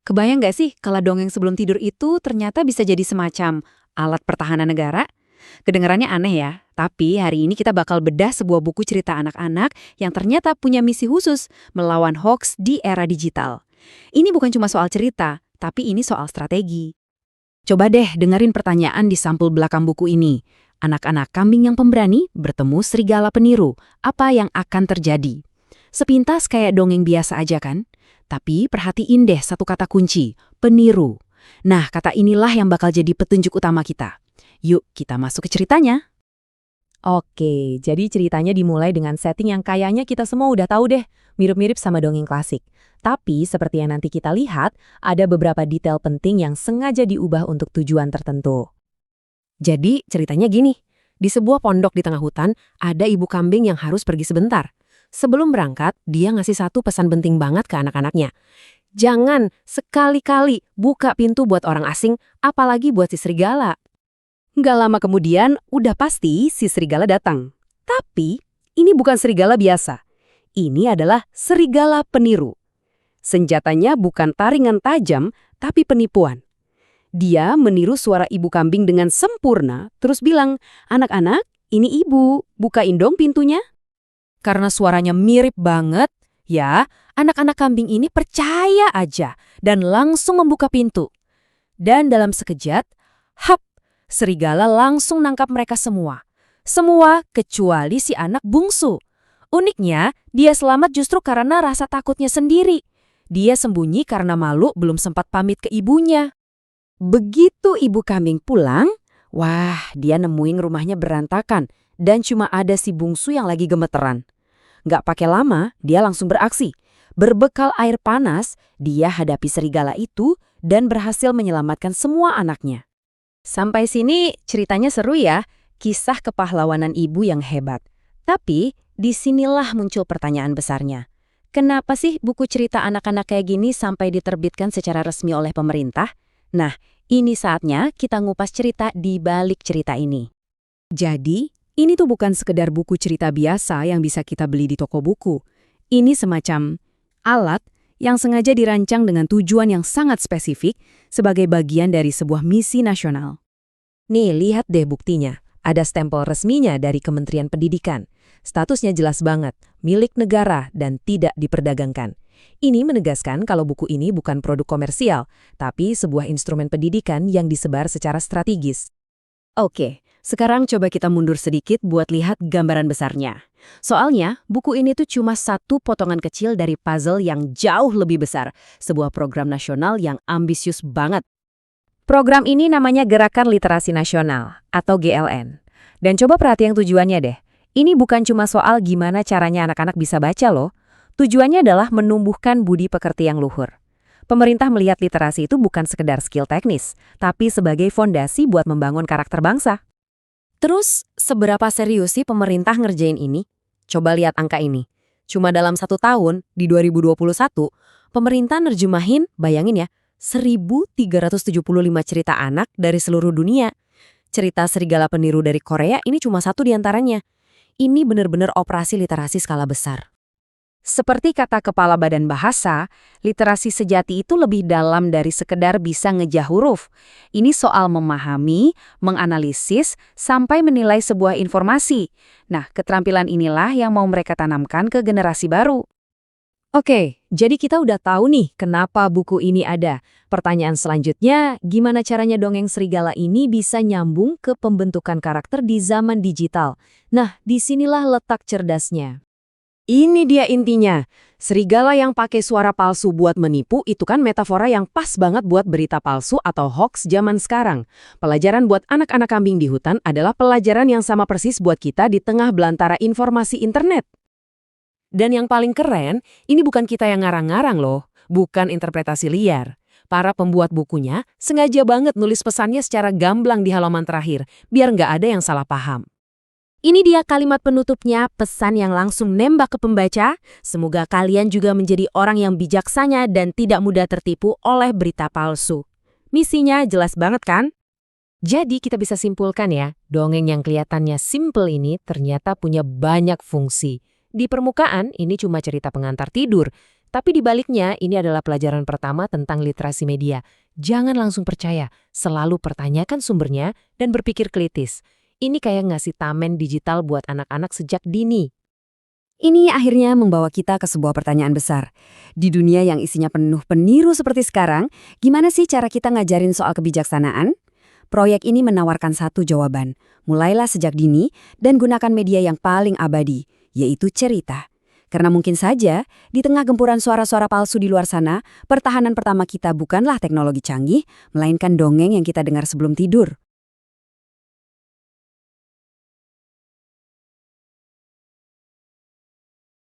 Kebayang nggak sih kalau dongeng sebelum tidur itu ternyata bisa jadi semacam alat pertahanan negara? Kedengarannya aneh ya, tapi hari ini kita bakal bedah sebuah buku cerita anak-anak yang ternyata punya misi khusus melawan hoax di era digital. Ini bukan cuma soal cerita, tapi ini soal strategi. Coba deh dengerin pertanyaan di sampul belakang buku ini. Anak-anak kambing yang pemberani bertemu serigala peniru. Apa yang akan terjadi? Sepintas kayak dongeng biasa aja kan? Tapi perhatiin deh satu kata kunci, peniru. Nah, kata inilah yang bakal jadi petunjuk utama kita. Yuk, kita masuk ke ceritanya. Oke, jadi ceritanya dimulai dengan setting yang kayaknya kita semua udah tahu deh, mirip-mirip sama dongeng klasik. Tapi seperti yang nanti kita lihat, ada beberapa detail penting yang sengaja diubah untuk tujuan tertentu. Jadi ceritanya gini, di sebuah pondok di tengah hutan, ada ibu kambing yang harus pergi sebentar. Sebelum berangkat, dia ngasih satu pesan penting banget ke anak-anaknya. Jangan sekali-kali buka pintu buat orang asing, apalagi buat si serigala. Nggak lama kemudian, udah pasti si serigala datang. Tapi, ini bukan serigala biasa. Ini adalah serigala peniru. Senjatanya bukan taringan tajam, tapi penipuan. Dia meniru suara ibu kambing dengan sempurna, terus bilang, "Anak-anak, ini ibu, bukain dong pintunya." Karena suaranya mirip banget, ya, anak-anak kambing ini percaya aja dan langsung membuka pintu. Dan dalam sekejap, hap, serigala langsung nangkap mereka semua. Semua kecuali si anak bungsu. Uniknya, dia selamat justru karena rasa takutnya sendiri. Dia sembunyi karena malu belum sempat pamit ke ibunya. Begitu ibu kambing pulang, wah, dia nemuin rumahnya berantakan dan cuma ada si bungsu yang lagi gemeteran. Nggak pakai lama, dia langsung beraksi. Berbekal air panas, dia hadapi serigala itu dan berhasil menyelamatkan semua anaknya. Sampai sini ceritanya seru ya, kisah kepahlawanan ibu yang hebat. Tapi, disinilah muncul pertanyaan besarnya. Kenapa sih buku cerita anak-anak kayak gini sampai diterbitkan secara resmi oleh pemerintah? Nah, ini saatnya kita ngupas cerita di balik cerita ini. Jadi, ini tuh bukan sekedar buku cerita biasa yang bisa kita beli di toko buku. Ini semacam alat yang sengaja dirancang dengan tujuan yang sangat spesifik sebagai bagian dari sebuah misi nasional. Nih, lihat deh buktinya. Ada stempel resminya dari Kementerian Pendidikan. Statusnya jelas banget, milik negara dan tidak diperdagangkan. Ini menegaskan kalau buku ini bukan produk komersial, tapi sebuah instrumen pendidikan yang disebar secara strategis. Oke, sekarang coba kita mundur sedikit buat lihat gambaran besarnya. Soalnya, buku ini tuh cuma satu potongan kecil dari puzzle yang jauh lebih besar, sebuah program nasional yang ambisius banget. Program ini namanya Gerakan Literasi Nasional, atau GLN. Dan coba perhatikan tujuannya deh. Ini bukan cuma soal gimana caranya anak-anak bisa baca loh. Tujuannya adalah menumbuhkan budi pekerti yang luhur. Pemerintah melihat literasi itu bukan sekedar skill teknis, tapi sebagai fondasi buat membangun karakter bangsa. Terus, seberapa serius sih pemerintah ngerjain ini? Coba lihat angka ini. Cuma dalam 1 tahun, di 2021, pemerintah nerjemahin, bayangin ya, 1.375 cerita anak dari seluruh dunia. Cerita serigala peniru dari Korea ini cuma satu di antaranya. Ini benar-benar operasi literasi skala besar. Seperti kata Kepala Badan Bahasa, literasi sejati itu lebih dalam dari sekedar bisa ngejah huruf. Ini soal memahami, menganalisis, sampai menilai sebuah informasi. Nah, keterampilan inilah yang mau mereka tanamkan ke generasi baru. Oke, jadi kita udah tahu nih kenapa buku ini ada. Pertanyaan selanjutnya, gimana caranya dongeng serigala ini bisa nyambung ke pembentukan karakter di zaman digital? Nah, disinilah letak cerdasnya. Ini dia intinya. Serigala yang pakai suara palsu buat menipu itu kan metafora yang pas banget buat berita palsu atau hoax zaman sekarang. Pelajaran buat anak-anak kambing di hutan adalah pelajaran yang sama persis buat kita di tengah belantara informasi internet. Dan yang paling keren, ini bukan kita yang ngarang-ngarang loh, bukan interpretasi liar. Para pembuat bukunya sengaja banget nulis pesannya secara gamblang di halaman terakhir, biar nggak ada yang salah paham. Ini dia kalimat penutupnya, pesan yang langsung nembak ke pembaca. Semoga kalian juga menjadi orang yang bijaksana dan tidak mudah tertipu oleh berita palsu. Misinya jelas banget kan? Jadi kita bisa simpulkan ya, dongeng yang kelihatannya simple ini ternyata punya banyak fungsi. Di permukaan ini cuma cerita pengantar tidur. Tapi di baliknya, ini adalah pelajaran pertama tentang literasi media. Jangan langsung percaya, selalu pertanyakan sumbernya dan berpikir kritis. Ini kayak ngasih tamen digital buat anak-anak sejak dini. Ini akhirnya membawa kita ke sebuah pertanyaan besar. Di dunia yang isinya penuh peniru seperti sekarang, gimana sih cara kita ngajarin soal kebijaksanaan? Proyek ini menawarkan satu jawaban. Mulailah sejak dini dan gunakan media yang paling abadi, yaitu cerita. Karena mungkin saja, di tengah gempuran suara-suara palsu di luar sana, pertahanan pertama kita bukanlah teknologi canggih, melainkan dongeng yang kita dengar sebelum tidur.